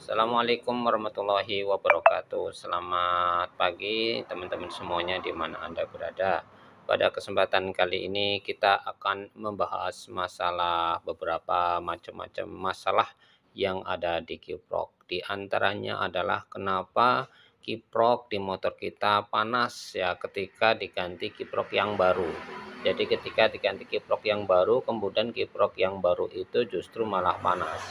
Assalamualaikum warahmatullahi wabarakatuh. Selamat pagi teman-teman semuanya di mana Anda berada. Pada kesempatan kali ini kita akan membahas masalah beberapa macam-macam masalah yang ada di kiprok. Di antaranya adalah kenapa kiprok di motor kita panas ya ketika diganti kiprok yang baru. Jadi ketika diganti kiprok yang baru, kemudian kiprok yang baru itu justru malah panas.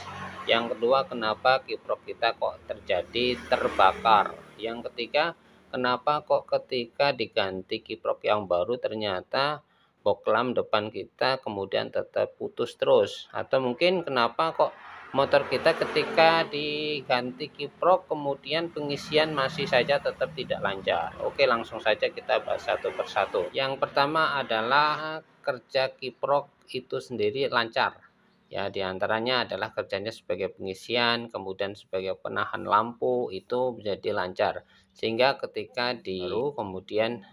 Yang kedua, kenapa kiprok kita kok terjadi terbakar. Yang ketiga, kenapa kok ketika diganti kiprok yang baru ternyata bohlam depan kita kemudian tetap putus terus. Atau mungkin kenapa kok motor kita ketika diganti kiprok kemudian pengisian masih saja tetap tidak lancar. Oke, langsung saja kita bahas satu persatu. Yang pertama adalah kerja kiprok itu sendiri lancar. Ya, diantaranya adalah kerjanya sebagai pengisian, kemudian sebagai penahan lampu itu menjadi lancar. Sehingga ketika kemudian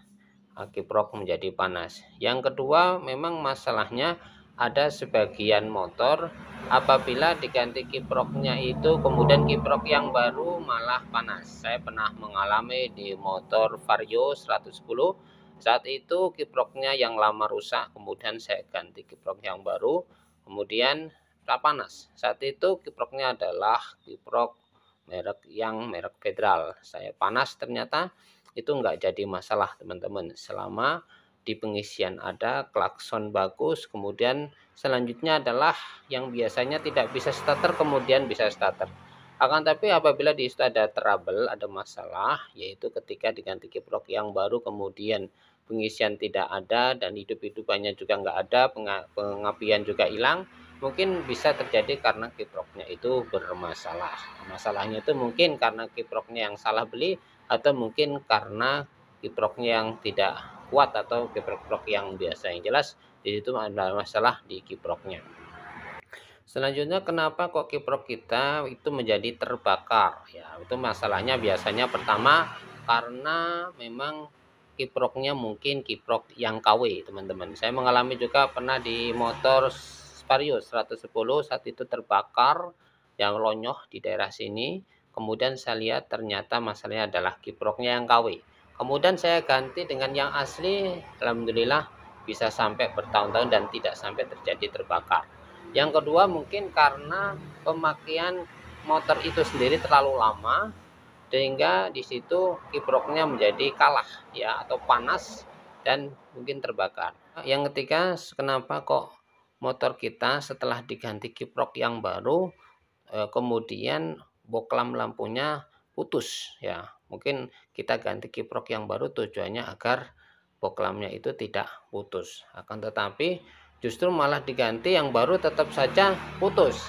kiprok menjadi panas. Yang kedua, memang masalahnya ada sebagian motor apabila diganti kiproknya itu kemudian kiprok yang baru malah panas. Saya pernah mengalami di motor Vario 110. Saat itu kiproknya yang lama rusak, kemudian saya ganti kiprok yang baru, kemudian tak panas. Saat itu kiproknya adalah kiprok merek Federal. Saya panas ternyata itu enggak jadi masalah teman-teman, selama di pengisian ada klakson bagus, kemudian selanjutnya adalah yang biasanya tidak bisa starter kemudian bisa starter. Akan tapi apabila di situ ada trouble, ada masalah, yaitu ketika diganti kiprok yang baru kemudian pengisian tidak ada dan hidup-hidupannya juga enggak ada, pengapian juga hilang, mungkin bisa terjadi karena kiproknya itu bermasalah. Masalahnya itu mungkin karena kiproknya yang salah beli, atau mungkin karena kiproknya yang tidak kuat atau kiprok yang biasa. Yang jelas di situ ada masalah di kiproknya. Selanjutnya, kenapa kok kiprok kita itu menjadi terbakar? Ya, itu masalahnya biasanya pertama karena memang kiproknya mungkin kiprok yang KW, teman-teman. Saya mengalami juga pernah di motor Vario 110, saat itu terbakar yang lonyoh di daerah sini. Kemudian saya lihat ternyata masalahnya adalah kiproknya yang KW. Kemudian saya ganti dengan yang asli, alhamdulillah bisa sampai bertahun-tahun dan tidak sampai terjadi terbakar. Yang kedua mungkin karena pemakaian motor itu sendiri terlalu lama, sehingga di situ kiproknya menjadi kalah ya, atau panas dan mungkin terbakar. Yang ketiga, kenapa kok motor kita setelah diganti kiprok yang baru kemudian bohlam lampunya putus ya. Mungkin kita ganti kiprok yang baru tujuannya agar bohlamnya itu tidak putus. Akan tetapi justru malah diganti yang baru tetap saja putus.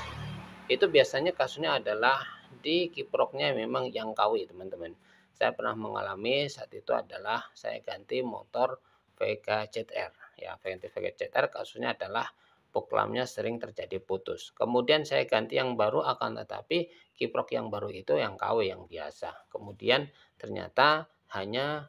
Itu biasanya kasusnya adalah di kiproknya memang yang KW, teman-teman. Saya pernah mengalami saat itu adalah saya ganti motor Vega ZR. Ya, Vega ZR kasusnya adalah bohlamnya sering terjadi putus. Kemudian saya ganti yang baru, akan tetapi kiprok yang baru itu yang KW yang biasa. Kemudian ternyata hanya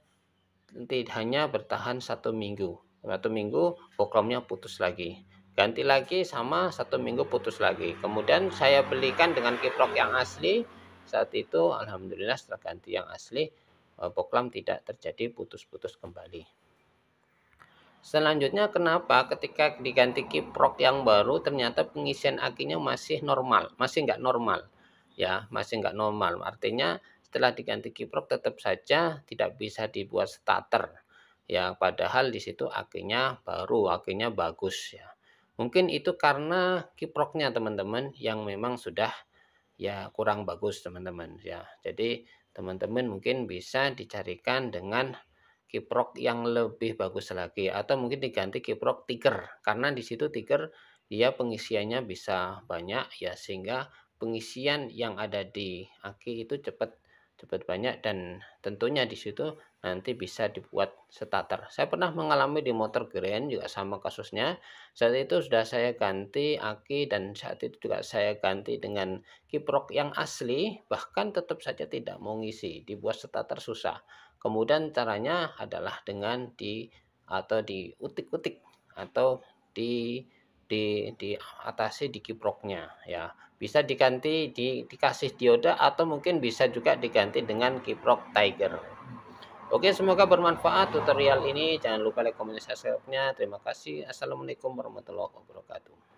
bertahan 1 minggu. 1 minggu bohlamnya putus lagi. Ganti lagi sama 1 minggu putus lagi. Kemudian saya belikan dengan kiprok yang asli. Saat itu alhamdulillah setelah ganti yang asli, bohlam tidak terjadi putus-putus kembali. Selanjutnya, kenapa ketika diganti kiprok yang baru ternyata pengisian akinya masih normal, masih enggak normal. Ya, masih enggak normal. Artinya setelah diganti kiprok tetap saja tidak bisa dibuat starter. Ya, padahal di situ akinya baru, akinya bagus ya. Mungkin itu karena kiproknya teman-teman yang memang sudah ya kurang bagus teman-teman ya. Jadi teman-teman mungkin bisa dicarikan dengan kiprok yang lebih bagus lagi, atau mungkin diganti kiprok tiger, karena di situ tiger dia pengisiannya bisa banyak ya, sehingga pengisian yang ada di aki itu cepat banyak dan tentunya di situ nanti bisa dibuat starter. Saya pernah mengalami di motor Grand juga sama kasusnya. Saat itu sudah saya ganti aki dan saat itu juga saya ganti dengan kiprok yang asli, bahkan tetap saja tidak mau ngisi, dibuat starter susah. Kemudian caranya adalah dengan diutik-utik atau diatasi di kiproknya ya. Bisa diganti dikasih dioda atau mungkin bisa juga diganti dengan kiprok Tiger. Oke, semoga bermanfaat tutorial ini. Jangan lupa like, komen, subscribe-nya. Terima kasih. Assalamualaikum warahmatullahi wabarakatuh.